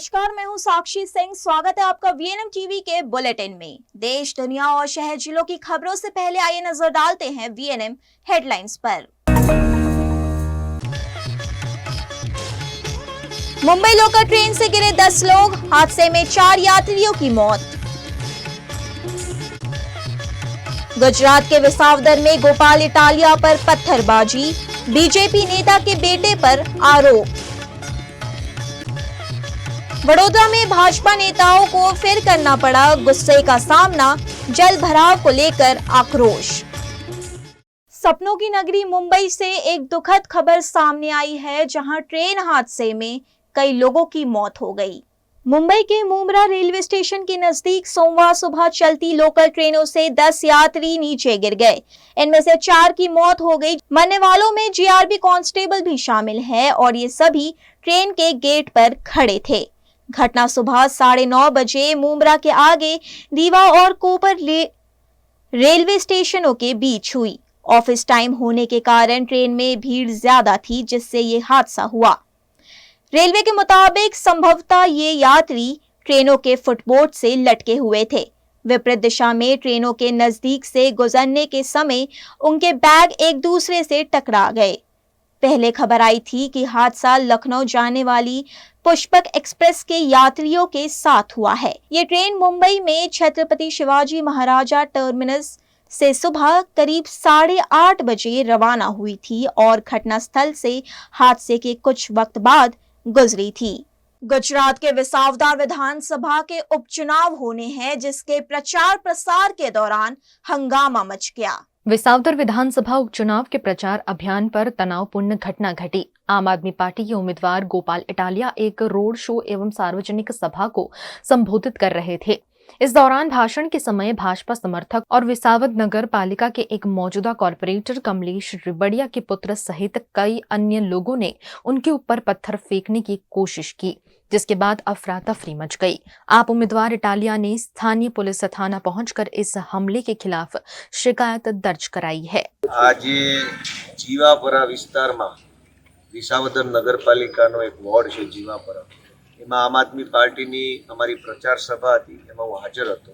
नमस्कार, मैं हूं साक्षी सिंह। स्वागत है आपका वीएनएम टीवी के बुलेटिन में। देश, दुनिया और शहर जिलों की खबरों से पहले आइए नजर डालते हैं वीएनएम हेडलाइंस पर। मुंबई लोकल ट्रेन से गिरे 10 लोग, हादसे में 4 यात्रियों की मौत। गुजरात के विसावदर में गोपाल इटालिया पर पत्थरबाजी, बीजेपी नेता के बेटे पर आरोप। वडोदरा में भाजपा नेताओं को फिर करना पड़ा गुस्से का सामना, जल भराव को लेकर आक्रोश। सपनों की नगरी मुंबई से एक दुखद खबर सामने आई है, जहां ट्रेन हादसे में कई लोगों की मौत हो गई। मुंबई के मुंब्रा रेलवे स्टेशन के नजदीक सोमवार सुबह चलती लोकल ट्रेनों से 10 यात्री नीचे गिर गए। इनमें से 4 की मौत हो गई। मरने वालों में जीआरबी कांस्टेबल भी शामिल है और ये सभी ट्रेन के गेट पर खड़े थे। घटना सुबह 9:30 बजे मुंब्रा के आगे रीवा और कोपर रेलवे स्टेशनों के बीच हुई। ऑफिस टाइम होने के कारण ट्रेन में भीड़ ज्यादा थी, जिससे ये हादसा हुआ। रेलवे के मुताबिक संभवतः ये यात्री ट्रेनों के फुटबोर्ड से लटके हुए थे। विपरीत दिशा में ट्रेनों के नजदीक से गुजरने के समय उनके बैग एक दूसरे से टकरा गए। पहले खबर आई थी कि हादसा लखनऊ जाने वाली पुष्पक एक्सप्रेस के यात्रियों के साथ हुआ है। ये ट्रेन मुंबई में छत्रपति शिवाजी महाराजा टर्मिनस से सुबह करीब 8:30 बजे रवाना हुई थी और घटनास्थल से हादसे के कुछ वक्त बाद गुजरी थी। गुजरात के विसावदर विधानसभा के उपचुनाव होने हैं, जिसके प्रचार प्रसार के दौरान हंगामा मच गया। विसावदर विधानसभा उपचुनाव के प्रचार अभियान पर तनावपूर्ण घटना घटी। आम आदमी पार्टी के उम्मीदवार गोपाल इटालिया एक रोड शो एवं सार्वजनिक सभा को संबोधित कर रहे थे। इस दौरान भाषण के समय भाजपा समर्थक और विसावद नगर पालिका के एक मौजूदा कॉर्पोरेटर कमलेश रिबड़िया के पुत्र सहित कई अन्य लोगों ने उनके ऊपर पत्थर फेंकने की कोशिश की, जिसके बाद अफरा तफरी मच गई। आप उम्मीदवार इटालिया ने स्थानीय पुलिस थाना पहुंचकर इस हमले के खिलाफ शिकायत दर्ज कराई है। आज जीवापरा विस्तार में विसावदर नगरपालिकाનો एक वॉर्ड है जीवापरा, એમાં આમ આદમી પાર્ટીની અમારી પ્રચાર સભા હતી, એમાં હું હાજર હતો।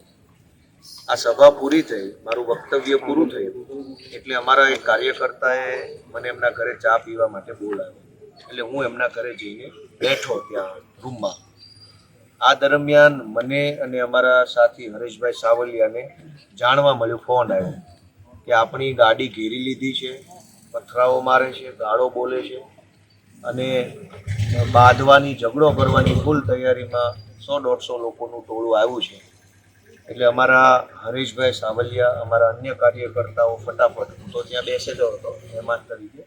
આ સભા પૂરી થઈ, મારું વક્તવ્ય પૂરું થયું એટલે અમારા એક કાર્યકર્તાએ મને એમના ઘરે ચા પીવા માટે બોલાવ્યો, એટલે હું એમના ઘરે જઈને બેઠો ત્યાં રૂમમાં। આ દરમિયાન મને અને અમારા સાથી હરેશભાઈ સાવલિયાને જાણવા મળ્યું, ફોન આવ્યો કે આપણી ગાડી ઘેરી લીધી છે, પથરાઓ મારે છે, ગાળો બોલે છે અને બાંધવાની ઝઘડો કરવાની ફૂલ તૈયારીમાં 100-150 લોકોનું ટોળું આવ્યું છે। એટલે અમારા હરેશભાઈ સાવલિયા, અમારા અન્ય કાર્યકર્તાઓ ફટાફટ, હું તો ત્યાં બેસેલો હતો મહેમાન તરીકે,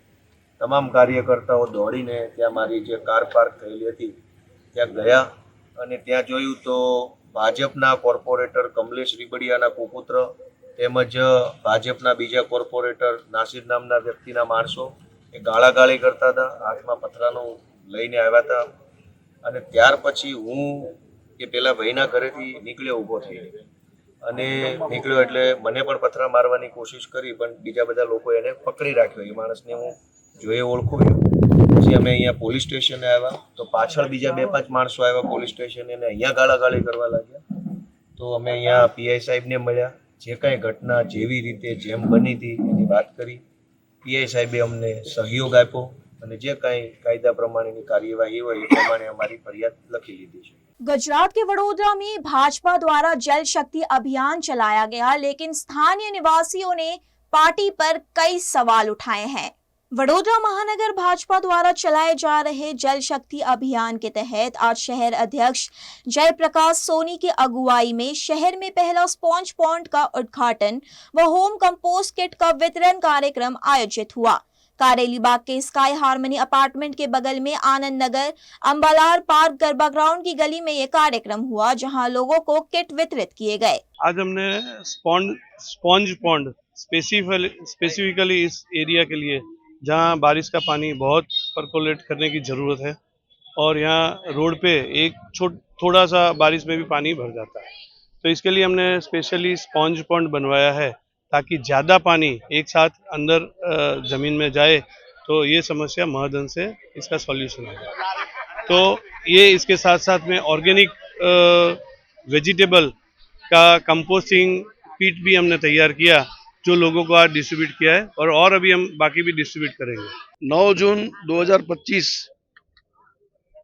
તમામ કાર્યકર્તાઓ દોડીને ત્યાં મારી જે કાર પાર્ક થયેલી હતી ત્યાં ગયા અને ત્યાં જોયું તો ભાજપના કોર્પોરેટર કમલેશ રીબડિયાના કુપુત્ર તેમજ ભાજપના બીજા કોર્પોરેટર નાસિર નામના વ્યક્તિના માણસો એ ગાળાગાળી કરતા હતા, હાથમાં પથરાનો લઈને આવ્યા હતા। અને ત્યાર પછી હું એ પેલા ભાઈના ઘરેથી નીકળ્યો, ઊભો થઈ અને નીકળ્યો એટલે મને પણ પથરા મારવાની કોશિશ કરી, પણ બીજા બધા લોકો એને પકડી રાખ્યો। એ માણસને હું જોઈ ઓળખું। પછી અમે અહીંયા પોલીસ સ્ટેશને આવ્યા તો પાછળ બીજા 2-5 માણસો આવ્યા પોલીસ સ્ટેશને અને અહીંયા ગાળાગાળી કરવા લાગ્યા। તો અમે અહીંયા પીઆઈ સાહેબને મળ્યા, જે કાંઈ ઘટના જેવી રીતે જેમ બની હતી એની વાત કરી। પીઆઈ સાહેબે અમને સહયોગ આપ્યો અને જે કાંઈ કાયદા પ્રમાણેની કાર્યવાહી હોય એ પ્રમાણે અમારી ફરિયાદ લખી લીધી છે। गुजरात के वडोदरा में भाजपा द्वारा जल शक्ति अभियान चलाया गया, लेकिन स्थानीय निवासियों ने पार्टी पर कई सवाल उठाए हैं। वडोदरा महानगर भाजपा द्वारा चलाए जा रहे जल शक्ति अभियान के तहत आज शहर अध्यक्ष जयप्रकाश सोनी की अगुवाई में शहर में पहला स्पॉन्ज पॉन्ड का उद्घाटन व होम कंपोस्ट किट का वितरण कार्यक्रम आयोजित हुआ। कारेली बाग के स्काई हार्मनी अपार्टमेंट के बगल में आनंद नगर अंबालार पार्क गरबा ग्राउंड की गली में यह कार्यक्रम हुआ, जहां लोगों को किट वितरित किए गए। आज हमने स्पॉन्ज पॉन्ड स्पेसिफिकली इस एरिया के लिए, जहां बारिश का पानी बहुत परकोलेट करने की ज़रूरत है और यहाँ रोड पे एक थोड़ा सा बारिश में भी पानी भर जाता है, तो इसके लिए हमने स्पेशली स्पॉन्ज पॉन्ड बनवाया है ताकि ज़्यादा पानी एक साथ अंदर ज़मीन में जाए तो ये समस्या महदन से इसका सॉल्यूशन है। तो ये इसके साथ साथ में ऑर्गेनिक वेजिटेबल का कंपोस्टिंग किट भी हमने तैयार किया, जो लोगों को आज डिस्ट्रीब्यूट किया है और अभी हम बाकी भी डिस्ट्रीब्यूट करेंगे। 9 जून 2025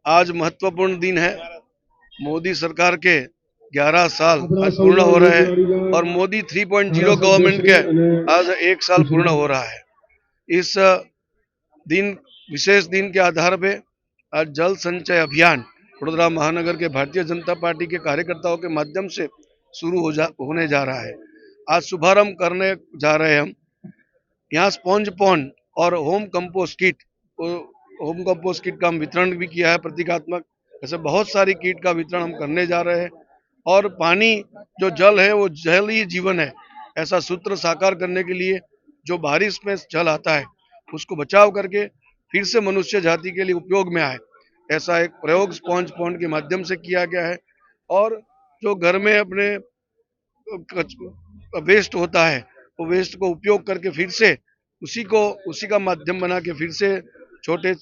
आज महत्वपूर्ण दिन है। मोदी सरकार के 11 साल आज पूर्ण हो रहे हैं और मोदी 3.0 गवर्नमेंट के आज 1 साल पूर्ण हो रहा है। इस दिन विशेष दिन के आधार पे आज जल संचय अभियान वडोदरा महानगर के भारतीय जनता पार्टी के कार्यकर्ताओं के माध्यम से शुरू होने जा रहा है। आज शुभारंभ करने जा रहे हैं हम। यहाँ स्पॉन्ज पॉन्ड और होम कंपोस्ट किट का हम वितरण भी किया है प्रतीकात्मक। ऐसे बहुत सारी किट का वितरण हम करने जा रहे हैं और पानी जो जल है वो जल ही जीवन है, ऐसा सूत्र साकार करने के लिए जो बारिश में जल आता है उसको बचाव करके फिर से मनुष्य जाति के लिए उपयोग में आए, ऐसा एक प्रयोग स्पॉन्ज पॉन्ड के माध्यम से किया गया है। और जो घर में अपने वेस्ट होता है वो वेस्ट को उपयोग करके फिर से उसी का माध्यम बना के फिर से छोटे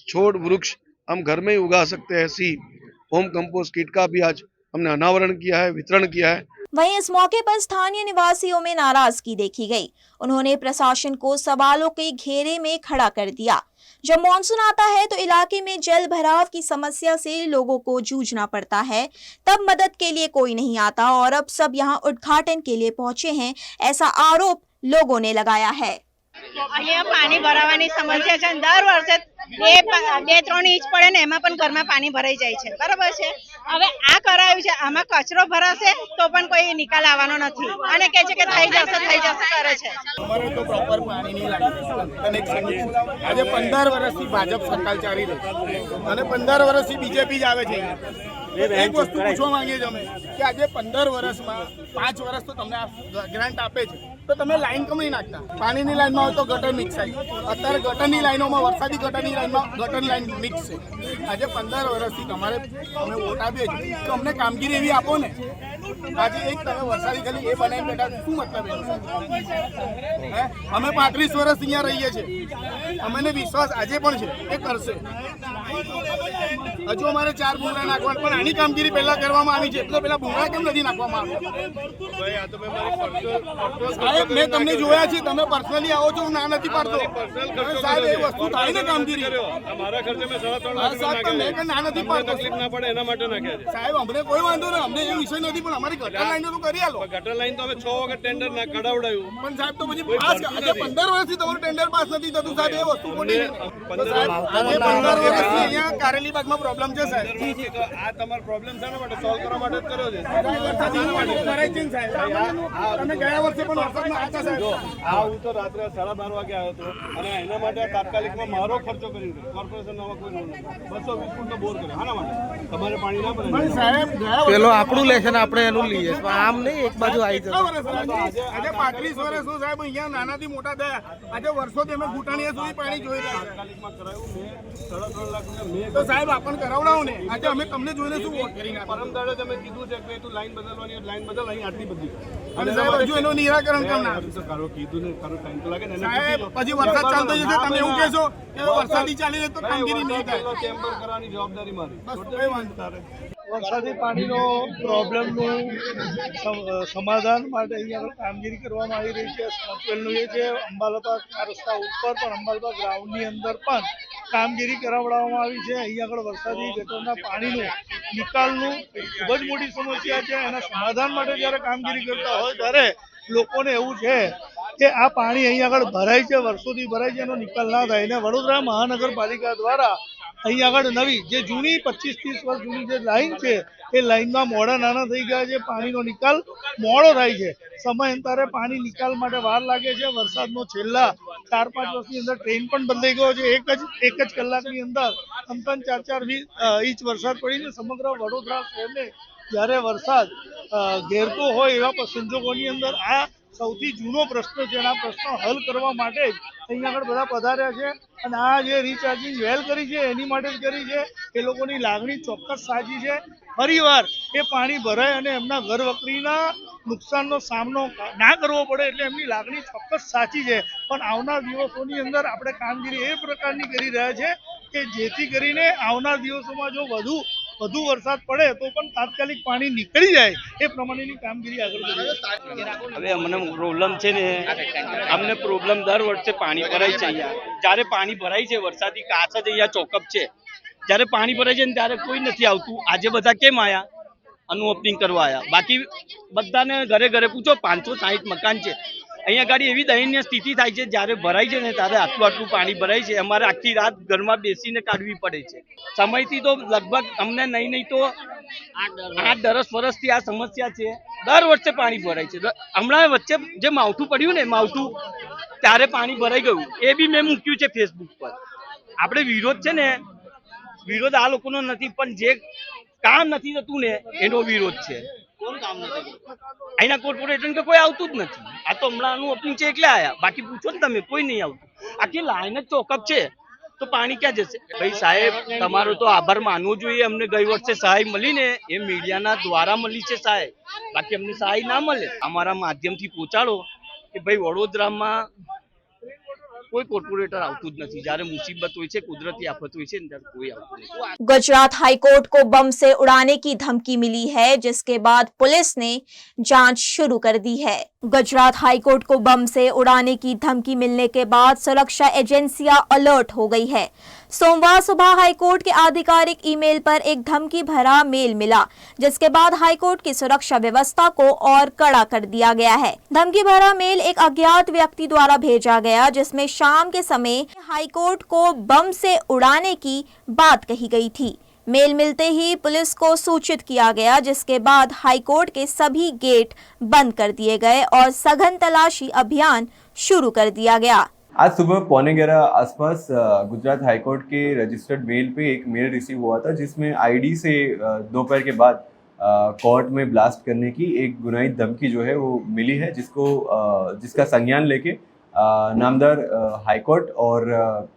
वृक्ष हम घर में ही उगा सकते हैं। ऐसी होम कंपोस्ट किट का भी आज हमने अनावरण किया है, वितरण किया है। वहीं इस मौके पर स्थानीय निवासियों में नाराजगी देखी गई। उन्होंने प्रशासन को सवालों के घेरे में खड़ा कर दिया। जब मानसून आता है तो इलाके में जल भराव की समस्या से लोगों को जूझना पड़ता है, तब मदद के लिए कोई नहीं आता और अब सब यहां उद्घाटन के लिए पहुंचे हैं, ऐसा आरोप लोगों ने लगाया है। અહીંયા પાણી ભરાવાની સમસ્યા છે। દર વર્ષે 2-3 ઇંચ પડે ને એમાં પણ ઘરમાં પાણી ભરાઈ જાય છે, બરાબર છે। હવે આ કરાયું છે, આમાં કચરો ભરાશે તો પણ કોઈ નિકાલ આવવાનો નથી અને કહે છે કે થઈ જશે કરે છે। અમારે તો પ્રોપર પાણીની કનેક્શન આજે 15 વર્ષથી ભાજપ સરકાર ચાલી રહી અને 15 વર્ષથી બીજેપી જ આવે છે। એક વસ્તુ પૂછવા માંગીએ છીએ અમે કે આજે 15 વર્ષમાં 5 વર્ષ તો તમને ગ્રાન્ટ આપે છે તો તમે લાઈન કેમ નહીં નાખતા? પાણીની લાઈનમાં હોય તો ગટર મિક્સ થાય, અત્યારે ગટરની લાઈનોમાં વરસાદી ગટરની લાઈનમાં ગટર લાઈન મિક્સ છે। આજે 15 વર્ષથી તમારે અમે વોટ આપીએ છીએ તો અમને કામગીરી એવી આપો ને। આજે એક તમે વરસાદી ખાલી એ બનાવી બેઠા, શું મતલબ હે? અમે 35 વર્ષ અહીંયા રહીએ છીએ, અમને વિશ્વાસ આજે પણ છે કે કરશે। હજુ અમારે 4 ભૂંગળા નાખવા પણ આની કામગીરી પહેલા કરવામાં આવી છે, એટલે પેલા ભૂંગળા કેમ નથી નાખવામાં આવ્યા? સાહેબ મેં તમને જોયા છે, તમે પર્સનલી આવો છો, ના નથી પાડતો સાહેબ, એ વસ્તુ થાય ને કામગીરી મારા ખર્ચે મેં 3.5 મેં ના નથી પાડતો તકલીફ ના પડે એના માટે નાખ્યા છે સાહેબ। અમને કોઈ વાંધો નહીં, અમને એ વિષય નથી, પણ અમારી ગટર લાઈનો તો કરી આલો। ગટર લાઈન તો અમે 6 વખત ટેન્ડર ના કઢાવડાયું પણ સાહેબ તો પછી આજે 15 વર્ષથી તમારું ટેન્ડર પાસ નથી થતું સાહેબ, એ વસ્તુ ખોટી છે સાહેબ। આજે 15 વર્ષથી અહીંયા કારેલીબાગમાં પ્રોબ્લેમ છે સાહેબ। આ તમારો પ્રોબ્લેમ શાના માટે સોલ્વ કરવા માટે જ કર્યો છે? તમે ગયા વર્ષે પણ વરસાદમાં હતા સાહેબ। હું તો રાત્રે 12:30 વાગે આવ્યો હતો અને એના માટે તાત્કાલિકમાં મારો ખર્ચો કરી દીધો। કોર્પોરેશનમાં કોઈ 220 ફૂટનો બોર કર્યો, આના માટે તમારે પાણી ના ભરાય સાહેબ। પેલો આપણું લેશે ને આપણે એનું લઈએ, આમ નહીં એક બાજુ આવી જશે। આજે 35 વર્ષનો સાહેબ અહીંયા નાનાથી મોટા થયા, આજે વર્ષોથી અમે ઘૂંટણીયા સુધી પાણી જોઈ રહ્યા। તાત્કાલિકમાં કરાયું મેં 3.5 લાખ તો સાહેબ આપણને કરાવડાવો ને, આજે અમે તમને જોઈને શું વોટ કરીને પરમ દાડે તમે કીધું છે કે તું લાઈન બદલવાની, લાઈન બદલ અહીં આટલી બધી અને સાહેબ હજુ એનું નિરાકરણ કેમ ના કરો? કીધું ને કરો, ટાઈમ તો લાગે ને સાહેબ? પછી વરસાદ ચાલતો જશે, તમે એવું કહેશો કે વરસાદી ચાલી રહે તો કામગીરી નહીં થાય। ચેમ્બર કરવાની જવાબદારી મારી। બસ કોઈ વાંધો વરસાદી પાણીનો પ્રોબ્લેમનું સમાધાન માટે અહીંયા કામગીરી કરવામાં આવી રહી છે। સ્મોકવેલનું એ છે, અંબાલપા રસ્તા ઉપર પણ અંબાલપા ગ્રાઉન્ડની અંદર પણ કામગીરી કરાવડાવવામાં આવી છે। અહીંયા આગળ વરસાદી ગટરના પાણીનું નિકાલનું ખૂબ જ મોટી સમસ્યા છે। એના સમાધાન માટે જ્યારે કામગીરી કરતા હોય ત્યારે લોકોને એવું છે કે આ પાણી અહીંયા આગળ ભરાય છે, વર્ષોથી ભરાય છે, એનો નિકાલ ના થાય ને વડોદરા મહાનગરપાલિકા દ્વારા અહીંયા આગળ નવી જે જૂની 25-30 વર્ષ જૂની જે લાઈન છે એ લાઈનમાં મોડા નાના થઈ ગયા છે, પાણીનો નિકાલ મોડો થાય છે। સમયાંતરે પાણી નિકાલ માટે વાર લાગે છે। વરસાદનો છેલ્લા 4-5 વર્ષની અંદર ટ્રેન પણ બદલાઈ ગયો છે। એક જ કલાકની અંદર 3-4 ઇંચ વરસાદ પડીને સમગ્ર વડોદરા શહેરને જ્યારે વરસાદ ઘેરતો હોય એવા સંજોગોની અંદર આ સૌથી જૂનો પ્રશ્ન છે અને આ પ્રશ્ન હલ કરવા માટે જ અહીંયા આગળ બધા પધાર્યા છે અને આ જે રિચાર્જિંગ વેલ કરી છે એની માટે જ કરી છે। એ લોકોની લાગણી ચોક્કસ સાચી છે। ફરીવાર એ પાણી ભરાય અને એમના ઘર વકરીના નુકસાનનો સામનો ના કરવો પડે એટલે એમની લાગણી ચોક્કસ સાચી છે। પણ આવનાર દિવસોની અંદર આપણે કામગીરી એ પ્રકારની કરી રહ્યા છે કે જેથી કરીને આવનાર દિવસોમાં જો વધુ વરસાદ પડે તો પણ તાત્કાલિક પાણી નીકળી જાય એ પ્રમાણેની કામગીરી આગળ વધી. હવે અમને પ્રોબ્લેમ છે ને, અમને પ્રોબ્લેમ દર વર્ષે પાણી ભરાય છે અહીંયા. જ્યારે પાણી ભરાય છે વરસાદી કાચ જ અહીંયા ચોકઅપ છે, જ્યારે પાણી ભરાય છે ને ત્યારે કોઈ નથી આવતું. આજે બધા કેમ આયા? આનું ઓપનિંગ કરવા આયા. બાકી બધાને ઘરે ઘરે પૂછો, 560 મકાન છે અહીંયા ગાડી. એવી દયનીય સ્થિતિ થાય છે જ્યારે ભરાય છે ને ત્યારે આટલું પાણી ભરાય છે. અમારે આખી રાત ઘરમાં બેસીને કાઢવી પડે છે. સમયથી તો લગભગ અમને નહીં તો 8-10 વર્ષથી આ સમસ્યા છે. દર વર્ષે પાણી ભરાય છે. હમણાં વચ્ચે જે માવઠું પડ્યું ને, માવઠું ત્યારે પાણી ભરાઈ ગયું. એ બી મેં મૂક્યું છે ફેસબુક પર. આપણે વિરોધ છે ને, વિરોધ આ લોકોનો નથી, પણ જે કામ નથી થતું ને એનો વિરોધ છે. કોણ કામ નથી? અહીંના કોર્પોરેશન કે કોઈ આવતું જ નથી. આ તો હમણાંનું ઓપનિંગ છે એટલે આયા. બાકી પૂછો ને તમે, કોઈ નહીં આવતું. આખી લાઈન જ ચોકઅપ છે તો પાણી ક્યાં જશે? ભાઈ સાહેબ, તમારો તો આભાર માનવો જોઈએ. અમને ગઈ વર્ષે સહાય મળી ને એ મીડિયાના દ્વારા મળી છે સહાય. બાકી અમને સહાય ના મળે. અમારા માધ્યમથી પહોંચાડો કે ભાઈ વડોદરામાં કોઈ કોર્પોરેટર આવતું જ નથી. જ્યારે મુસીબત હોય છે, કુદરતી આફત હોય છે, ત્યારે કોઈ આવતું નથી. गुजरात हाईकोर्ट को बम से उड़ाने की धमकी मिली है, जिसके बाद पुलिस ने जांच शुरू कर दी है। गुजरात हाईकोर्ट को बम से उड़ाने की धमकी मिलने के बाद सुरक्षा एजेंसियां अलर्ट हो गई है। सोमवार सुबह हाईकोर्ट के आधिकारिक ईमेल पर एक धमकी भरा मेल मिला, जिसके बाद हाईकोर्ट की सुरक्षा व्यवस्था को और कड़ा कर दिया गया है। धमकी भरा मेल एक अज्ञात व्यक्ति द्वारा भेजा गया, जिसमें शाम के समय हाईकोर्ट को बम से उड़ाने की बात कही गई थी। मेल मिलते ही पुलिस को सूचित किया गया, जिसके बाद हाईकोर्ट के सभी गेट बंद कर दिए गए और सघन तलाशी अभियान शुरू कर दिया गया। आज सुबह 11:15 आसपास गुजरात हाईकोर्ट के रजिस्टर्ड मेल पे एक मेल रिसीव हुआ था, जिसमें आईडी से दोपहर के बाद कोर्ट में ब्लास्ट करने की एक गुनाहित धमकी जो है वो मिली है, जिसका संज्ञान लेके नामदार हाईकोर्ट और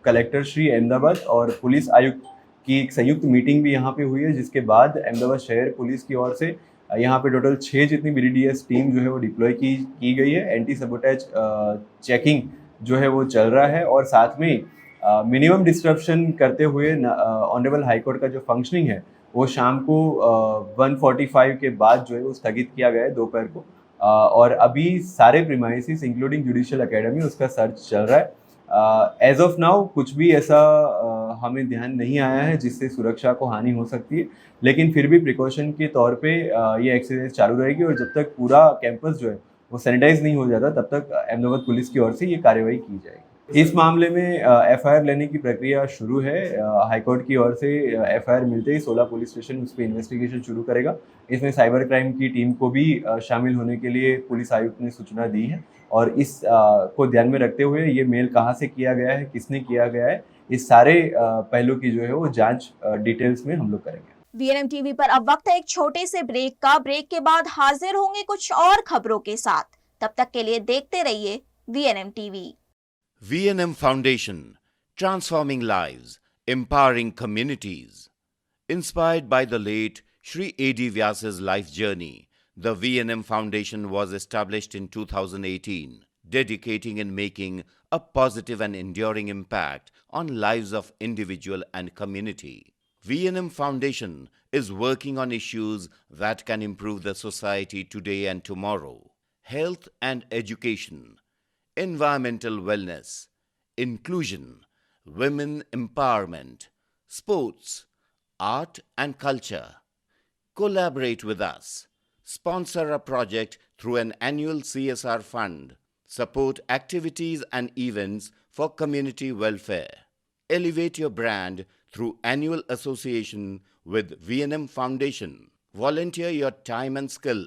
कलेक्टर श्री अहमदाबाद और पुलिस आयुक्त की एक संयुक्त मीटिंग भी यहाँ पे हुई है, जिसके बाद अहमदाबाद शहर पुलिस की ओर से यहाँ पे टोटल 6 जितनी BDDS टीम जो है वो डिप्लॉय की गई है। एंटी सबोटेज चेकिंग जो है वो चल रहा है और साथ में मिनिमम डिस्ट्रप्शन करते हुए ऑनरेबल हाईकोर्ट का जो फंक्शनिंग है वो शाम को 1:45 के बाद जो है वो स्थगित किया गया है दोपहर को। और अभी सारे प्रीमाइसेस इंक्लूडिंग जुडिशियल एकेडमी उसका सर्च चल रहा है। एज ऑफ नाउ कुछ भी ऐसा हमें ध्यान नहीं आया है जिससे सुरक्षा को हानि हो सकती है, लेकिन फिर भी प्रिकॉशन के तौर पे ये एक्सरसाइज चालू रहेगी और जब तक पूरा कैंपस जो है वो सैनिटाइज नहीं हो जाता तब तक अहमदाबाद पुलिस की ओर से ये कार्रवाई की जाएगी। इस मामले में FIR लेने की प्रक्रिया शुरू है। हाईकोर्ट की ओर से FIR मिलते ही 16 पुलिस स्टेशन उस पर इन्वेस्टिगेशन शुरू करेगा। इसमें साइबर क्राइम की टीम को भी शामिल होने के लिए पुलिस आयुक्त ने सूचना दी है और इस को ध्यान में रखते हुए ये मेल कहाँ से किया गया है, किसने किया गया है, इस सारे पहलू की जो है वो जांच डिटेल्स में हम लोग करेंगे। VNM टीवी पर अब वक्त है एक छोटे से ब्रेक का। ब्रेक के बाद हाजिर होंगे कुछ और खबरों के साथ। तब तक के लिए देखते रहिए VNM TV. VNM Foundation, transforming lives, empowering communities. Inspired by the late Shri A.D. Vyasa's life journey, the VNM Foundation was established in 2018, dedicating and making a positive and enduring impact on lives of individual and community. VNM Foundation is working on issues that can improve the society today and tomorrow. Health and education, environmental wellness, inclusion, women empowerment, sports, art and culture. Collaborate with us. Sponsor a project through an annual CSR fund. Support activities and events for community welfare. Elevate your brand through annual association with VNM Foundation. Volunteer your time and skill.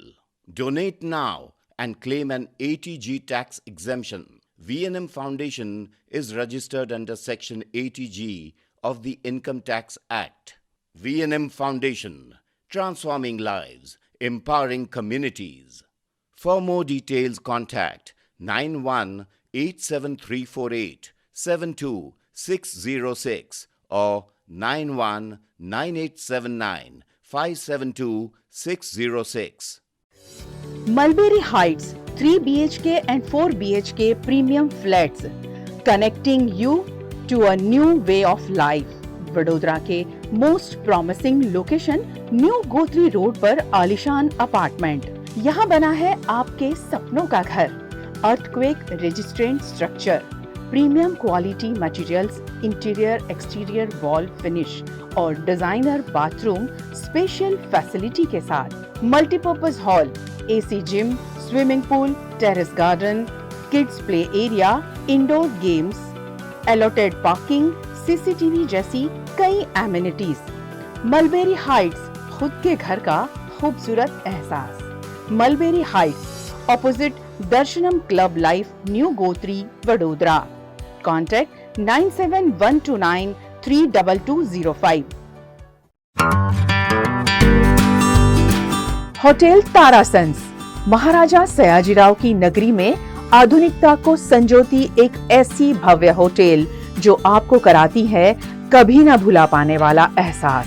Donate now and claim an ATG tax exemption. VNM Foundation is registered under Section ATG of the Income Tax Act. VNM Foundation, transforming lives, empowering communities. For more details, contact 918734872606 or 919879572606. Mulberry Heights 3 BHK and 4 BHK premium flats, connecting you to a new way of life. Vadodara के most promising location new Gotri road पर आलीशान apartment. यहाँ बना है आपके सपनों का घर। Earthquake resistant structure, premium quality materials, interior exterior wall finish और डिजाइनर बाथरूम स्पेशल फैसिलिटी के साथ। Multipurpose hall, AC gym, swimming pool, terrace garden, kids play area, indoor games, allotted parking, CCTV जैसी कई एमिनिटीज। मलबेरी हाइट्स, खुद के घर का खूबसूरत एहसास। Mulberry heights, opposite Darshanam club life, new Gotri, Vadodara. Contact 9712932205। Hotel Tarasons, Maharaja Sayajirao की नगरी में आधुनिकता को संजोती एक ऐसी भव्य होटल जो आपको कराती है कभी न भुला पाने वाला एहसास।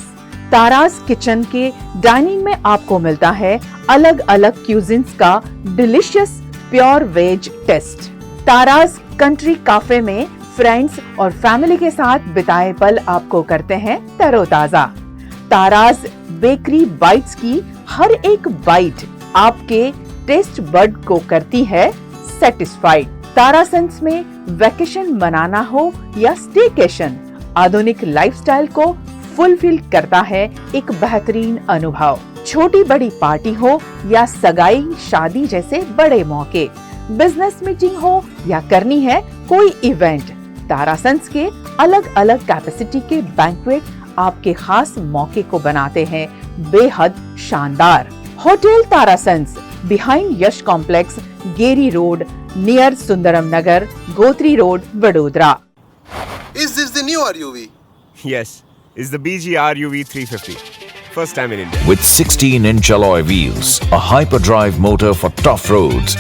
तारास किचन के डाइनिंग में आपको मिलता है अलग अलग क्यूजिन्स का delicious pure veg taste. Taras country cafe में फ्रेंड्स और फैमिली के साथ बिताए पल आपको करते हैं तरोताजा। तारास बेकरी बाइट्स की हर एक बाइट आपके टेस्ट बड को करती है सेटिस्फाइड। तारासंस में वैकेशन मनाना हो या स्टेकेशन, आधुनिक लाइफस्टाइल को फुलफिल करता है एक बेहतरीन अनुभव। छोटी बड़ी पार्टी हो या सगाई शादी जैसे बड़े मौके, बिजनेस मीटिंग हो या करनी है कोई इवेंट, तारासंस के अलग अलग कैपेसिटी के बैंक्वेट आपके खास मौके को बनाते हैं बेहद शानदार। Hotel Tarasons, behind Yash complex, गेरी road, near Sundaram Nagar, Gotri road, Vadodara. Is this the new RUV? Yes, it's the BG RUV 350. First time in India. With 16-inch alloy wheels, a hyperdrive motor for tough roads,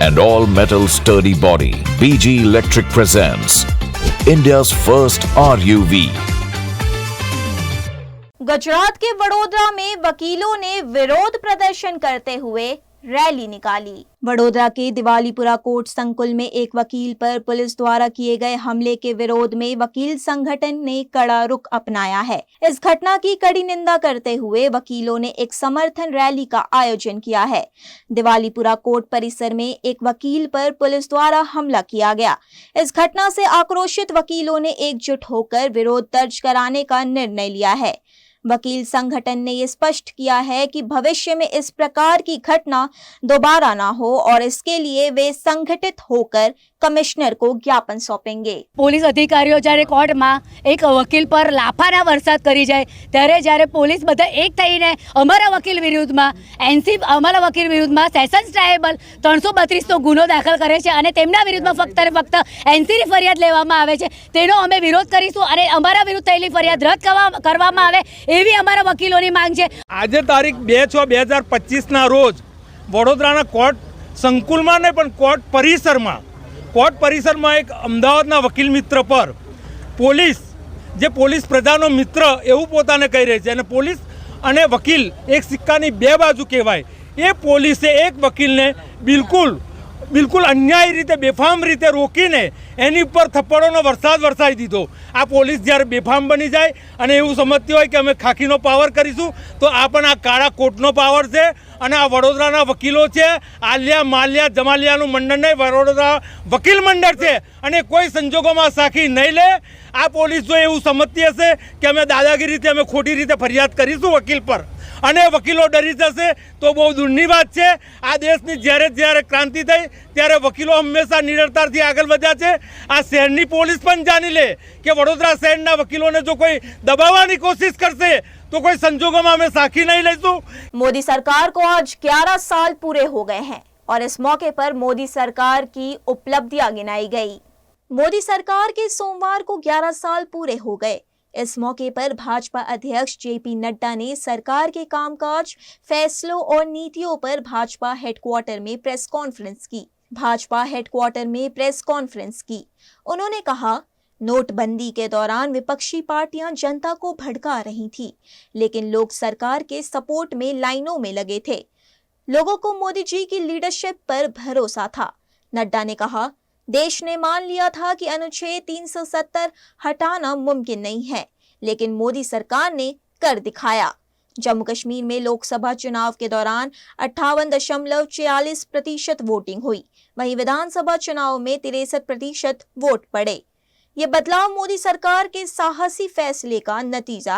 and all-metal sturdy body, BG Electric presents India's first RUV. Gujarat के वडोदरा में वकीलों ने विरोध प्रदर्शन करते हुए rally निकाली। वडोदरा के दिवालीपुरा कोर्ट संकुल में एक वकील पर पुलिस द्वारा किए गए हमले के विरोध में वकील संगठन ने कड़ा रुख अपनाया है। इस घटना की कड़ी निंदा करते हुए वकीलों ने एक समर्थन रैली का आयोजन किया है। दिवालीपुरा कोर्ट परिसर में एक वकील पर पुलिस द्वारा हमला किया गया। इस घटना से आक्रोशित वकीलों ने एकजुट होकर विरोध दर्ज कराने का निर्णय लिया है। वकील संगठन ने ये स्पष्ट किया है कि भविष्य में इस प्रकार की घटना दोबारा ना हो और इसके लिए वे संगठित होकर कमिश्नर को ज्ञापन सौंपेंगे। પોલીસ અધિકારીઓ જ્યારે કોર્ટમાં એક વકીલ પર લાફાના વરસાદ કરી જાય ત્યારે જ્યારે પોલીસ બધા એક થઈને અમારા વકીલ વિરુદ્ધમાં અમારા વકીલ વિરુદ્ધમાં સેશન્સ ટ્રાયબલ 332 નો ગુનો દાખલ કરે છે અને તેમના વિરુદ્ધમાં ફક્ત ને ફક્ત એનસીની ફરિયાદ લેવામાં આવે છે, તેનો અમે વિરોધ કરીશું અને અમારા વિરુદ્ધ થયેલી ફરિયાદ રદ કરવામાં આવે એવી અમારા વકીલોની માંગ છે। આજે તારીખ 2/6/2025 ના રોજ વડોદરાના કોર્ટ સંકુલમાં નહીં પણ કોર્ટ પરિસરમાં એક અમદાવાદના વકીલ મિત્ર પર પોલીસ, જે પોલીસ પ્રજાનો મિત્ર એવું પોતાને કહી રહી છે અને પોલીસ અને વકીલ એક સિક્કાની બે બાજુ કહેવાય, એ પોલીસે એક વકીલને બિલકુલ અન્યાયી રીતે બેફામ રીતે રોકીને એની ઉપર થપ્પડોનો વરસાદ વરસાવી દીધો। આ પોલીસ જ્યારે બેફામ બની જાય અને એવું સમજતી હોય કે અમે ખાખીનો પાવર કરીશું તો આ પણ આ કાળા કોટનો પાવર છે અને આ વડોદરાના વકીલો છે, આલિયા માલિયા જમાલિયાનું મંડળ નહીં, વડોદરા વકીલ મંડળ છે અને કોઈ સંજોગોમાં સાખી નહીં લે। આ પોલીસ જો એવું સમજતી હશે કે અમે દાદાગીરીથી અમે ખોટી રીતે ફરિયાદ કરીશું વકીલ પર અને વકીલો ડરી જશે તો બહુ દૂરની વાત છે। આ દેશની જ્યારે ક્રાંતિ થઈ ત્યારે વકીલો હંમેશા નિડરતાથી આગળ વધ્યા છે। આ શહેરની પોલીસ પણ જાણી લે કે વડોદરા શહેરના વકીલોને જો કોઈ દબાવવાની કોશિશ કરશે तो कोई संजोगों में हमें साखी नहीं लेती। मोदी सरकार को आज 11 साल पूरे हो गए हैं और इस मौके पर मोदी सरकार की उपलब्धियां गिनाई गई। मोदी सरकार के सोमवार को 11 साल पूरे हो गए। इस मौके पर भाजपा अध्यक्ष जेपी नड्डा ने सरकार के कामकाज, फैसलों और नीतियों पर भाजपा हेडक्वार्टर में प्रेस कॉन्फ्रेंस की। उन्होंने कहा, नोटबंदी के दौरान विपक्षी पार्टियां जनता को भड़का रही थी, लेकिन लोग सरकार के सपोर्ट में लाइनों में लगे थे। लोगों को मोदी जी की लीडरशिप पर भरोसा था। नड्डा ने कहा, देश ने मान लिया था कि अनुच्छेद 370 हटाना मुमकिन नहीं है, लेकिन मोदी सरकार ने कर दिखाया। जम्मू कश्मीर में लोकसभा चुनाव के दौरान 58.46% वोटिंग हुई, वहीं विधानसभा चुनाव में 63% वोट पड़े। ये बदलाव मोदी सरकार के साहसी फैसले का नतीजा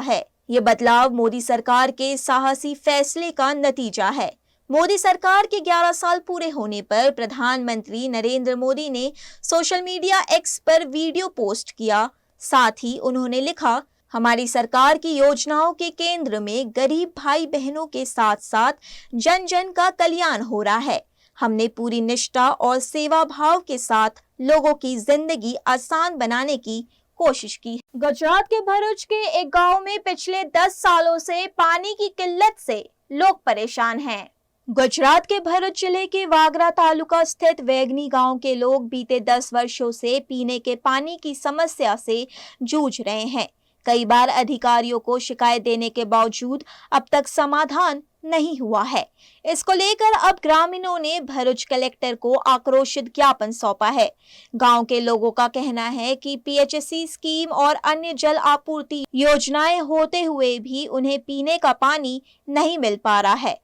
है। मोदी सरकार के 11 साल पूरे होने पर प्रधानमंत्री नरेंद्र मोदी ने सोशल मीडिया एक्स पर वीडियो पोस्ट किया। साथ ही उन्होंने लिखा, हमारी सरकार की योजनाओं के केंद्र में गरीब भाई बहनों के साथ साथ जन जन का कल्याण हो रहा है। हमने पूरी निष्ठा और सेवा भाव के साथ लोगों की जिंदगी आसान बनाने की कोशिश की। गुजरात के भरूच के एक गांव में पिछले 10 सालों से पानी की किल्लत से लोग परेशान हैं। गुजरात के भरूच जिले के वागरा तालुका स्थित वेगनी गांव के लोग बीते 10 वर्षों से पीने के पानी की समस्या से जूझ रहे हैं। कई बार अधिकारियों को शिकायत देने के बावजूद अब तक समाधान नहीं हुआ है। इसको लेकर अब ग्रामीणों ने भरूच कलेक्टर को आक्रोशित ज्ञापन सौंपा है। गांव के लोगों का कहना है कि पीएचसी स्कीम और अन्य जल आपूर्ति योजनाएं होते हुए भी उन्हें पीने का पानी नहीं मिल पा रहा है।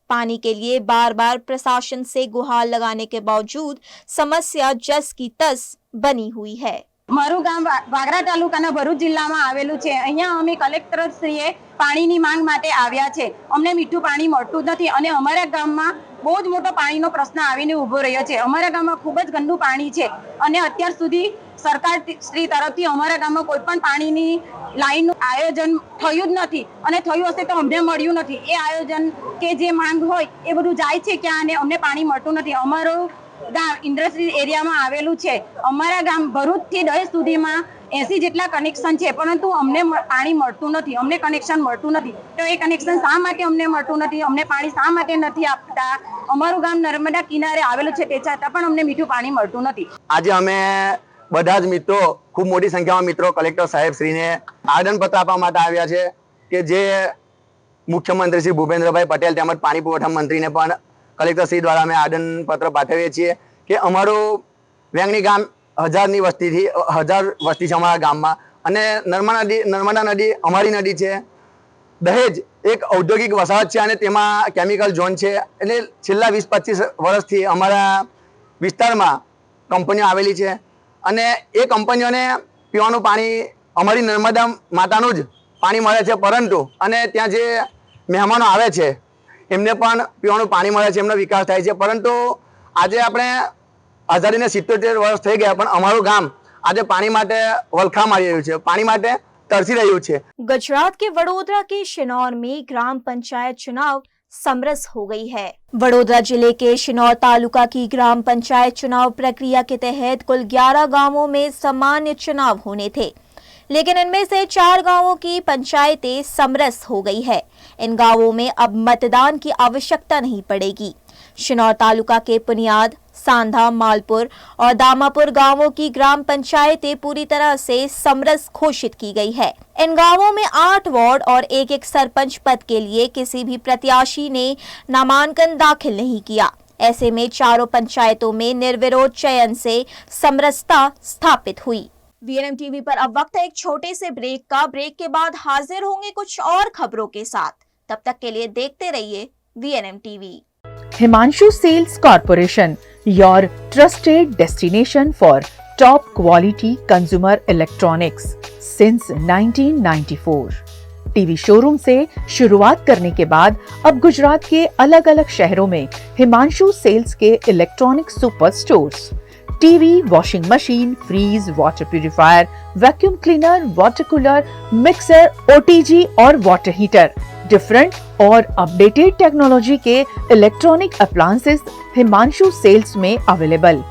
पानी के लिए बार बार प्रशासन से गुहार लगाने के बावजूद समस्या जस की तस बनी हुई है। મારું ગામ વાગરા તાલુકાના ભરૂચ જિલ્લામાં આવેલું છે। અહીંયા અમે કલેક્ટરશ્રીએ પાણીની માંગ માટે આવ્યા છે। અમને મીઠું પાણી મળતું નથી અને અમારા ગામમાં બહુ જ મોટો પાણીનો પ્રશ્ન આવીને ઊભો રહ્યો છે। અમારા ગામમાં ખૂબ જ ગંદુ પાણી છે અને અત્યાર સુધી સરકારશ્રી તરફથી અમારા ગામમાં કોઈ પણ પાણીની લાઈનનું આયોજન થયું જ નથી અને થયું હશે તો અમને મળ્યું નથી। એ આયોજન કે જે માંગ હોય એ બધું જાય છે ક્યાં અને અમને પાણી મળતું નથી। અમારું ગામ ઇન્ડસ્ટ્રીયલ એરિયામાં આવેલું છે। અમારા ગામ ભરૂચથી દહેજ સુધીમાં 80 જેટલા કનેક્શન છે, પરંતુ અમને પાણી મળતું નથી, અમને કનેક્શન મળતું નથી। તો એ કનેક્શન શા માટે અમને મળતું નથી, અમને પાણી શા માટે નથી આપતા? અમારું ગામ નર્મદા કિનારે આવેલું છે તે છતાં પણ અમને મીઠું પાણી મળતું નથી। આજે અમે બધા જ મિત્રો ખૂબ મોટી સંખ્યામાં મિત્રો કલેક્ટર સાહેબ શ્રીને આવેદનપત્ર આપવા માટે આવ્યા છે કે જે મુખ્યમંત્રી શ્રી ભૂપેન્દ્રભાઈ પટેલ તેમજ પાણી પુરવઠા મંત્રીને પણ કલેક્ટર શ્રી દ્વારા અમે આવેદનપત્ર પાઠવીએ છીએ કે અમારું વેંગણી ગામ 1000 વસ્તી છે અમારા ગામમાં અને નર્મદા નદી અમારી નદી છે। દહેજ એક ઔદ્યોગિક વસાહત છે અને તેમાં કેમિકલ ઝોન છે એટલે છેલ્લા 20-25 વર્ષથી અમારા વિસ્તારમાં કંપનીઓ આવેલી છે અને એ કંપનીઓને પીવાનું પાણી અમારી નર્મદા માતાનું જ પાણી મળે છે, પરંતુ અને ત્યાં જે મહેમાનો આવે છે એમને પણ પીવાનું પાણી મળે છે, એમનો વિકાસ થાય છે। પરંતુ આજે આપણે આઝાદીને 77 વર્ષ થઈ ગયા પણ અમારું ગામ આજે પાણી માટે વલખા મારી રહ્યું છે, પાણી માટે तरसी रही है। गुजरात के वडोदरा के शिनौर में ग्राम पंचायत चुनाव समरस हो गई है। वडोदरा जिले के शिनौर तालुका की ग्राम पंचायत चुनाव प्रक्रिया के तहत कुल 11 गांवों में सामान्य चुनाव होने थे, लेकिन इनमें से 4 गांवों की पंचायतें समरस हो गई है। इन गांवों में अब मतदान की आवश्यकता नहीं पड़ेगी। शिनौर तालुका के पुनियाद, सांधा, मालपुर और दामापुर गांवों की ग्राम पंचायतें पूरी तरह से समरस घोषित की गई है। इन गांवों में 8 वार्ड और एक सरपंच पद के लिए किसी भी प्रत्याशी ने नामांकन दाखिल नहीं किया। ऐसे में चारों पंचायतों में निर्विरोध चयन से समरसता स्थापित हुई। वीएनएम टीवी पर अब वक्त है एक छोटे से ब्रेक का। ब्रेक के बाद हाजिर होंगे कुछ और खबरों के साथ। तब तक के लिए देखते रहिए VNM TV. Himanshu Sales Corporation, your trusted destination for top quality consumer electronics since 1994. TV showroom से शुरुआत करने के बाद अब गुजरात के अलग अलग शहरों में हिमांशु सेल्स के electronic super stores, TV, washing machine, fridge, water purifier, vacuum cleaner, water cooler, mixer, OTG और वाटर हीटर, डिफरेंट और अपडेटेड टेक्नोलॉजी के इलेक्ट्रॉनिक अप्लायंसेस हिमांशु सेल्स में अवेलेबल।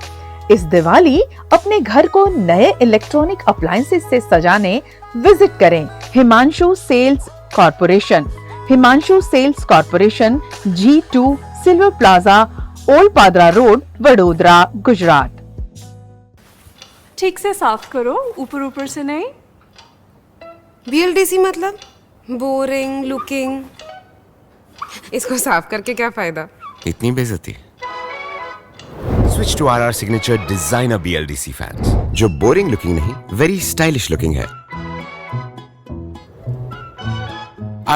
इस दिवाली अपने घर को नए इलेक्ट्रॉनिक अप्लायंसेस से सजाने विजिट करें Himanshu sales corporation. Himanshu sales corporation, G2 silver plaza, old Padra road, Vadodara, Gujarat. ठीक से साफ करो, ऊपर ऊपर से नहीं। VLDC मतलब बोरिंग लुकिंग। इसको साफ करके क्या फायदा? इतनी बेइज्जती। Switch to RR Signature Designer BLDC fans, जो boring looking नहीं, very stylish looking है.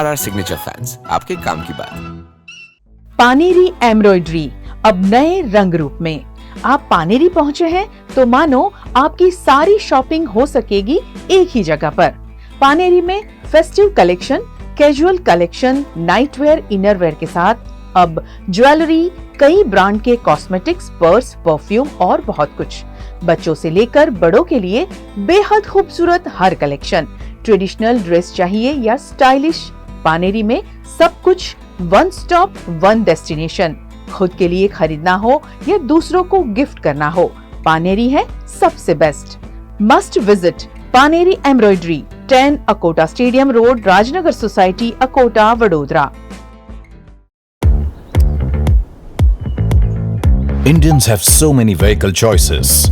RR Signature fans, आपके काम की बात. पानेरी एम्ब्रॉयडरी अब नए रंग रूप में. आप पानेरी पहुंचे हैं तो मानो आपकी सारी शॉपिंग हो सकेगी एक ही जगह पर. पानेरी में festive collection, casual collection, nightwear, innerwear के साथ अब ज्वेलरी, कई ब्रांड के कॉस्मेटिक्स, पर्स, परफ्यूम और बहुत कुछ. बच्चों से लेकर बड़ों के लिए बेहद खूबसूरत हर कलेक्शन. ट्रेडिशनल ड्रेस चाहिए या स्टाइलिश, पानेरी में सब कुछ. One stop, one destination. खुद के लिए खरीदना हो या दूसरों को गिफ्ट करना हो, पानेरी है सबसे best. Must visit Paneri embroidery, 10 Akota stadium road, Rajnagar society, Akota, Vadodara. Indians have so many vehicle choices.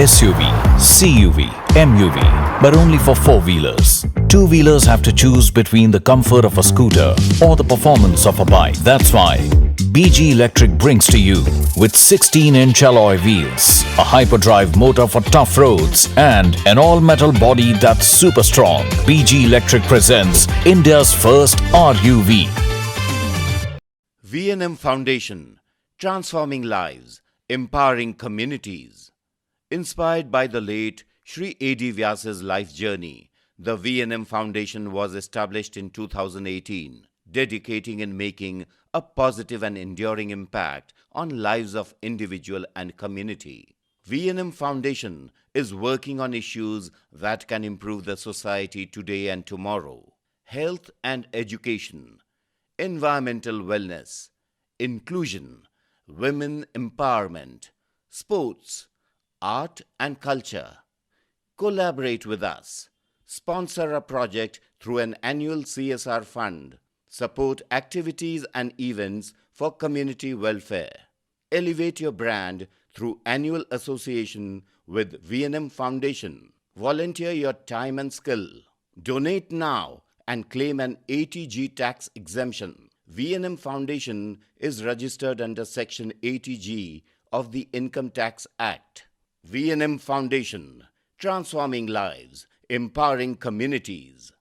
SUV, CUV, MUV, but only for four-wheelers. Two-wheelers have to choose between the comfort of a scooter or the performance of a bike. That's why BG Electric brings to you with 16-inch alloy wheels, a hyperdrive motor for tough roads, and an all-metal body that's super strong. BG Electric presents India's first RUV. V&M Foundation, transforming lives, empowering communities. Inspired by the late Shri A.D. Vyas's life journey, the V&M Foundation was established in 2018, dedicating and making a positive and enduring impact on lives of individual and community. V&M Foundation is working on issues that can improve the society today and tomorrow. Health and education, environmental wellness, inclusion, women empowerment, sports, art and culture. Collaborate with us. Sponsor a project through an annual CSR fund. Support activities and events for community welfare. Elevate your brand through annual association with V&M Foundation. Volunteer your time and skill. Donate now and claim an 80G tax exemption. V&M Foundation is registered under Section 80G of the Income Tax Act. V&M Foundation, transforming lives, empowering communities.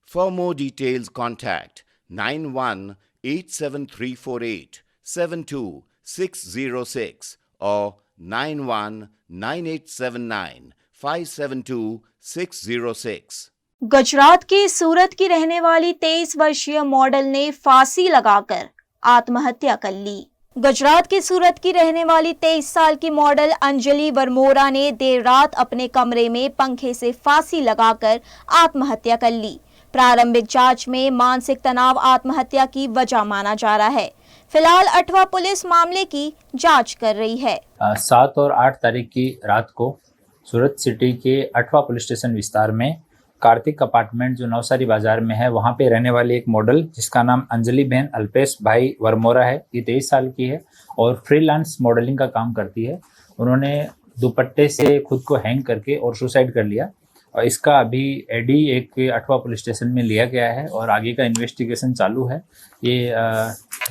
For more details, contact 918734872606 or 919879572606. Gujarat के सूरत की रहने वाली 23 वर्षीय model ने फांसी लगाकर आत्महत्या कर ली. गुजरात के सूरत की रहने वाली 23 साल की मॉडल अंजलि वर्मोरा ने देर रात अपने कमरे में पंखे से फांसी लगाकर आत्महत्या कर ली. प्रारंभिक जांच में मानसिक तनाव आत्महत्या की वजह माना जा रहा है. फिलहाल अठवा पुलिस मामले की जांच कर रही है. 7 और 8 तारीख की रात को सूरत सिटी के अठवा पुलिस स्टेशन विस्तार में कार्तिक अपार्टमेंट जो नवसारी बाजार में है, वहाँ पे रहने वाली एक मॉडल जिसका नाम अंजलि बहन अल्पेश भाई वर्मोरा है. ये 23 साल की है और फ्रीलांस मॉडलिंग का काम करती है. उन्होंने दुपट्टे से खुद को हैंग करके और सुसाइड कर लिया और इसका अभी एडी एक अठवा पुलिस स्टेशन में लिया गया है और आगे का इन्वेस्टिगेशन चालू है. ये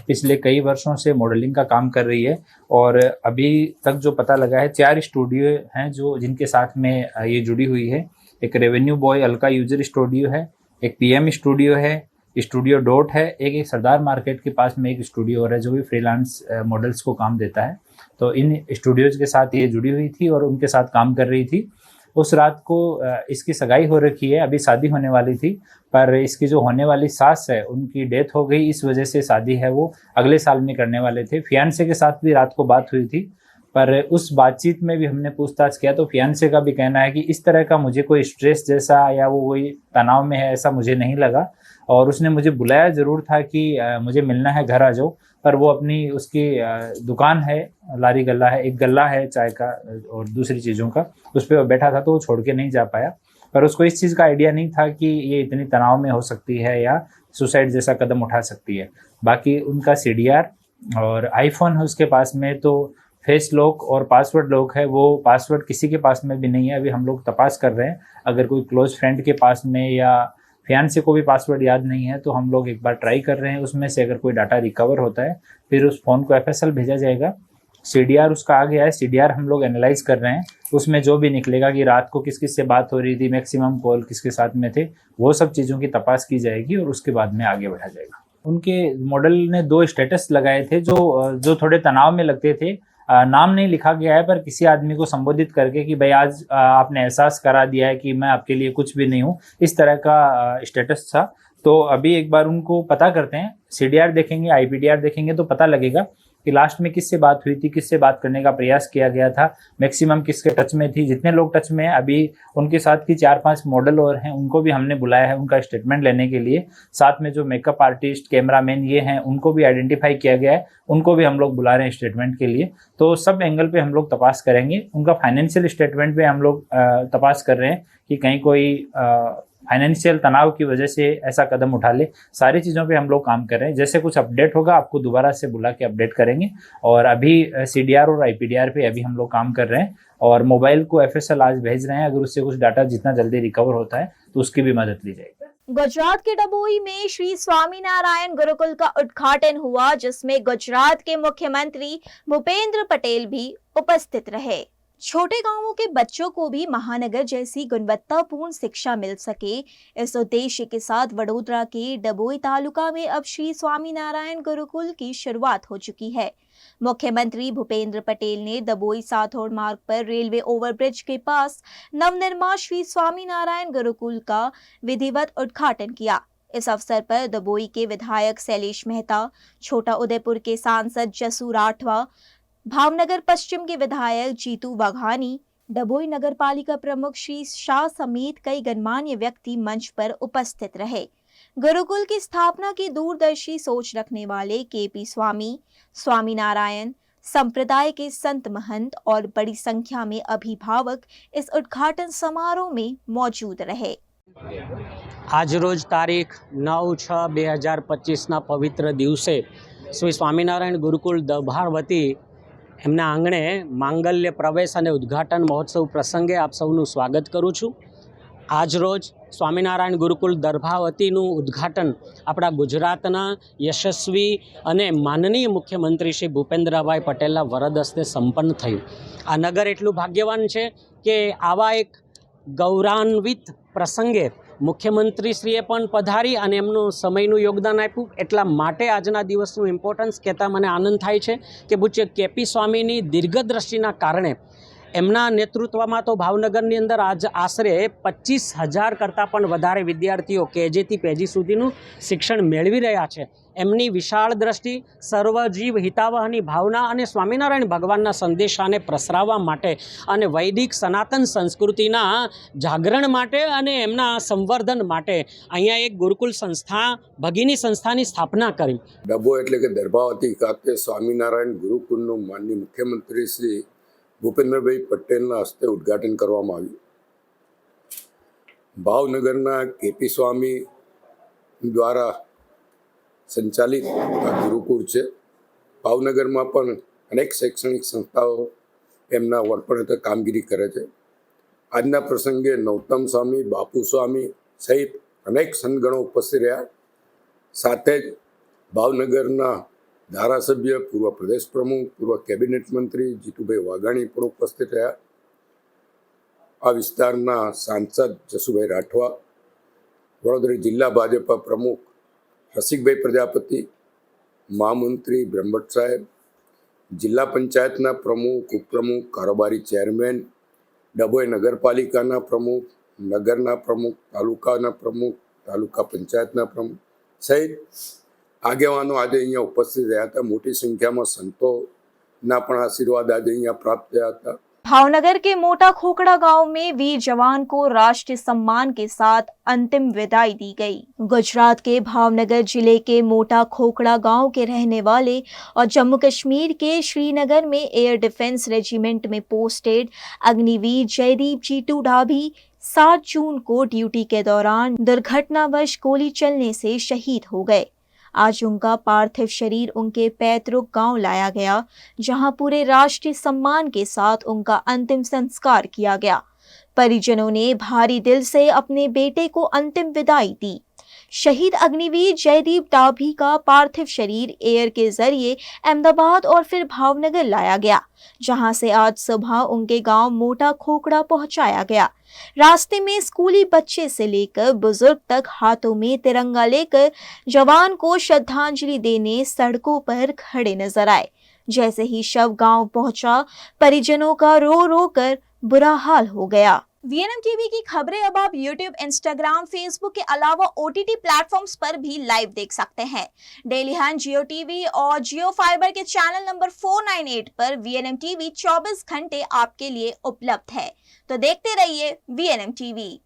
पिछले कई वर्षों से मॉडलिंग का काम कर रही है और अभी तक जो पता लगा है 4 स्टूडियो हैं जो जिनके साथ में ये जुड़ी हुई है. एक revenue boy Alka user studio है, एक पीएम स्टूडियो है, स्टूडियो डॉट है, एक सरदार मार्केट के पास में एक स्टूडियो और है जो भी फ्रीलांस मॉडल्स को काम देता है. तो इन स्टूडियोज के साथ ये जुड़ी हुई थी और उनके साथ काम कर रही थी. उस रात को इसकी सगाई हो रखी है, अभी शादी होने वाली थी, पर इसकी जो होने वाली सास है उनकी डेथ हो गई. इस वजह से शादी है वो अगले साल में करने वाले थे. फियांसे के साथ भी रात को बात हुई थी, पर उस बातचीत में भी हमने पूछताछ किया तो फियांसे का भी कहना है कि इस तरह का मुझे कोई स्ट्रेस जैसा या वो कोई तनाव में है ऐसा मुझे नहीं लगा. और उसने मुझे बुलाया ज़रूर था कि मुझे मिलना है, घर आ जाओ, पर वो अपनी उसकी दुकान है, लारी गल्ला है, एक गल्ला है चाय का और दूसरी चीज़ों का, उस पर वो बैठा था तो वो छोड़ के नहीं जा पाया. पर उसको इस चीज़ का आइडिया नहीं था कि ये इतनी तनाव में हो सकती है या सुसाइड जैसा कदम उठा सकती है. बाकी उनका CDR और आईफोन है उसके पास में, तो फेस लॉक और पासवर्ड लॉक है, वो पासवर्ड किसी के पास में भी नहीं है. अभी हम लोग तपास कर रहे हैं, अगर कोई क्लोज फ्रेंड के पास में या फियांसे को भी पासवर्ड याद नहीं है तो हम लोग एक बार ट्राई कर रहे हैं. उसमें से अगर कोई डाटा रिकवर होता है फिर उस फ़ोन को FSL भेजा जाएगा CDR उसका आ गया है, CDR हम लोग एनालाइज कर रहे हैं। उसमें जो भी निकलेगा कि रात को किस किस से बात हो रही थी, मैक्सिमम कॉल किसके साथ में थे, वो सब चीज़ों की तपास की जाएगी और उसके बाद में आगे बढ़ा जाएगा। उनके मॉडल ने 2 स्टेटस लगाए थे जो थोड़े तनाव में लगते थे। नाम नहीं लिखा गया है, पर किसी आदमी को संबोधित करके कि भाई आज आपने एहसास करा दिया है कि मैं आपके लिए कुछ भी नहीं हूँ, इस तरह का स्टेटस था। तो अभी एक बार उनको पता करते हैं, CDR देखेंगे, IPDR देखेंगे तो पता लगेगा कि लास्ट में किससे बात हुई थी, किससे बात करने का प्रयास किया गया था, मैक्सिमम किसके टच में थी। जितने लोग टच में हैं अभी उनके साथ की 4-5 मॉडल और हैं, उनको भी हमने बुलाया है उनका स्टेटमेंट लेने के लिए। साथ में जो मेकअप आर्टिस्ट, कैमरामैन ये हैं, उनको भी आइडेंटिफाई किया गया है, उनको भी हम लोग बुला रहे हैं स्टेटमेंट के लिए। तो सब एंगल पे हम लोग तपास करेंगे। उनका फाइनेंशियल स्टेटमेंट पे हम लोग तपास कर रहे हैं कि कहीं कोई फाइनेंशियल तनाव की वजह से ऐसा कदम उठा ले। सारी चीज़ों पे हम लोग काम कर रहे हैं। जैसे कुछ अपडेट होगा आपको दोबारा से बुला के अपडेट करेंगे। और अभी CDR और IPDR पे अभी हम लोग काम कर रहे हैं और मोबाइल को FSL आज भेज रहे हैं। अगर उससे कुछ डाटा जितना जल्दी रिकवर होता है तो उसकी भी मदद ली जाएगी। गुजरात के डभोई में श्री स्वामीनारायण गुरुकुल का उद्घाटन हुआ, जिसमें गुजरात के मुख्यमंत्री भूपेंद्र पटेल भी उपस्थित रहे। छोटे गांवों के बच्चों को भी महानगर जैसी गुणवत्तापूर्ण शिक्षा मिल सके, इस उद्देश्य के साथ वडोदरा के डभोई तालुका में अब श्री स्वामीनारायण गुरुकुल की शुरुआत हो चुकी है। मुख्यमंत्री भूपेंद्र पटेल ने डभोई साथौड़ मार्ग पर रेलवे ओवरब्रिज के पास नवनिर्मित श्री स्वामीनारायण गुरुकुल का विधिवत उद्घाटन किया। इस अवसर पर डभोई के विधायक शैलेश मेहता, छोटा उदयपुर के सांसद जसू राठवा, भावनगर पश्चिम के विधायक जीतू वाघानी, डभोई नगर पालिका प्रमुख श्री शाह समेत कई गणमान्य व्यक्ति मंच पर उपस्थित रहे। गुरुकुल की स्थापना की दूरदर्शी सोच रखने वाले KP स्वामी, स्वामीनारायण संप्रदाय के संत महंत और बड़ी संख्या में अभिभावक इस उद्घाटन समारोह में मौजूद रहे। आज रोज तारीख 9/6/2025 पवित्र दिवसे श्री स्वामीनारायण गुरुकुल दभार वती એમના આંગણે માંગલ્ય પ્રવેશ અને ઉદ્ઘાટન મહોત્સવ પ્રસંગે આપ સૌનું સ્વાગત કરું છું। આજ રોજ સ્વામિનારાયણ ગુરુકુલ દર્ભાવતીનું ઉદ્ઘાટન આપણા ગુજરાતના યશસ્વી અને માનનીય મુખ્યમંત્રી શ્રી ભૂપેન્દ્રભાઈ પટેલના વરદ હસ્તે સંપન્ન થયું। આ નગર એટલું ભાગ્યવાન છે કે આવા એક ગૌરવાન્વિત પ્રસંગે મુખ્યમંત્રીશ્રીએ પણ પધારી અને એમનું સમયનું યોગદાન આપ્યું। એટલા માટે આજના દિવસનું ઇમ્પોર્ટન્સ કહેતા મને આનંદ થાય છે કે પૂજ્ય KP સ્વામીની દીર્ઘદ્રષ્ટિના કારણે એમના નેતૃત્વમાં તો ભાવનગરની અંદર આજ આશરે 25,000 કરતાં પણ વધારે વિદ્યાર્થીઓ KG થી PG સુધીનું શિક્ષણ મેળવી રહ્યા છે। એમની વિશાળ દ્રષ્ટિ, સર્વજીવ હિતાવહની ભાવના અને સ્વામિનારાયણ ભગવાનના સંદેશાને પ્રસરાવવા માટે અને વૈદિક સનાતન સંસ્કૃતિના જાગરણ માટે અને એમના સંવર્ધન માટે અહીંયા એક ગુરુકુલ સંસ્થા, ભગીની સંસ્થાની સ્થાપના કરી। ડભો એટલે કે દર્ભાવતી ખાતે સ્વામિનારાયણ ગુરુકુલનું માનનીય મુખ્યમંત્રી શ્રી ભૂપેન્દ્રભાઈ પટેલના હસ્તે ઉદ્ઘાટન કરવામાં આવ્યું। ભાવનગરના KP સ્વામી દ્વારા સંચાલિત આ ગુરુકુળ છે। ભાવનગરમાં પણ અનેક શૈક્ષણિક સંસ્થાઓ એમના વડપણ હેઠળ કામગીરી કરે છે। આજના પ્રસંગે નૌતમ સ્વામી, બાપુ સ્વામી સહિત અનેક સંતગણો ઉપસ્થિત રહ્યા। સાથે જ ભાવનગરના ધારાસભ્ય, પૂર્વ પ્રદેશ પ્રમુખ, પૂર્વ કેબિનેટ મંત્રી જીતુભાઈ વાઘાણી પણ ઉપસ્થિત રહ્યા। આ વિસ્તારના સાંસદ જસુભાઈ રાઠવા, વડોદરા જિલ્લા ભાજપા પ્રમુખ રસિકભાઈ પ્રજાપતિ, મહામંત્રી બ્રહ્મભટ્ટ સાહેબ, જિલ્લા પંચાયતના પ્રમુખ, ઉપપ્રમુખ, કારોબારી ચેરમેન, ડભોઈ નગરપાલિકાના પ્રમુખ, નગરના પ્રમુખ, તાલુકાના પ્રમુખ, તાલુકા પંચાયતના પ્રમુખ સહિત આગેવાનો આજે અહીંયા ઉપસ્થિત રહ્યા હતા। મોટી સંખ્યામાં સંતોના પણ આશીર્વાદ આજે અહીંયા प्राप्त થયા હતા। भावनगर के मोटा खोखड़ा गांव में वीर जवान को राष्ट्रीय सम्मान के साथ अंतिम विदाई दी गई। गुजरात के भावनगर जिले के मोटा खोखड़ा गांव के रहने वाले और जम्मू कश्मीर के श्रीनगर में एयर डिफेंस रेजिमेंट में पोस्टेड अग्निवीर जयदीप जी टूडा भी 7 जून को ड्यूटी के दौरान दुर्घटनावश गोली चलने से शहीद हो गए। आज उनका पार्थिव शरीर उनके पैतृक गांव लाया गया, जहां पूरे राष्ट्रीय सम्मान के साथ उनका अंतिम संस्कार किया गया। परिजनों ने भारी दिल से अपने बेटे को अंतिम विदाई दी। शहीद अग्निवीर जयदीप डाभी का पार्थिव शरीर एयर के जरिए अहमदाबाद और फिर भावनगर लाया गया, जहां से आज सुबह उनके गांव मोटा खोखड़ा पहुंचाया गया। रास्ते में स्कूली बच्चे से लेकर बुजुर्ग तक हाथों में तिरंगा लेकर जवान को श्रद्धांजलि देने सड़कों पर खड़े नजर आए। जैसे ही शव गांव पहुंचा, परिजनों का रो रो कर बुरा हाल हो गया। वीएनएम टीवी की खबरें अब आप यूट्यूब, इंस्टाग्राम, फेसबुक के अलावा ओटीटी प्लेटफॉर्म्स पर भी लाइव देख सकते हैं। डेली हंट, जियो टीवी और जियो फाइबर के चैनल नंबर 498 पर वीएनएम टीवी 24 घंटे आपके लिए उपलब्ध है। तो देखते रहिए वीएनएम टीवी।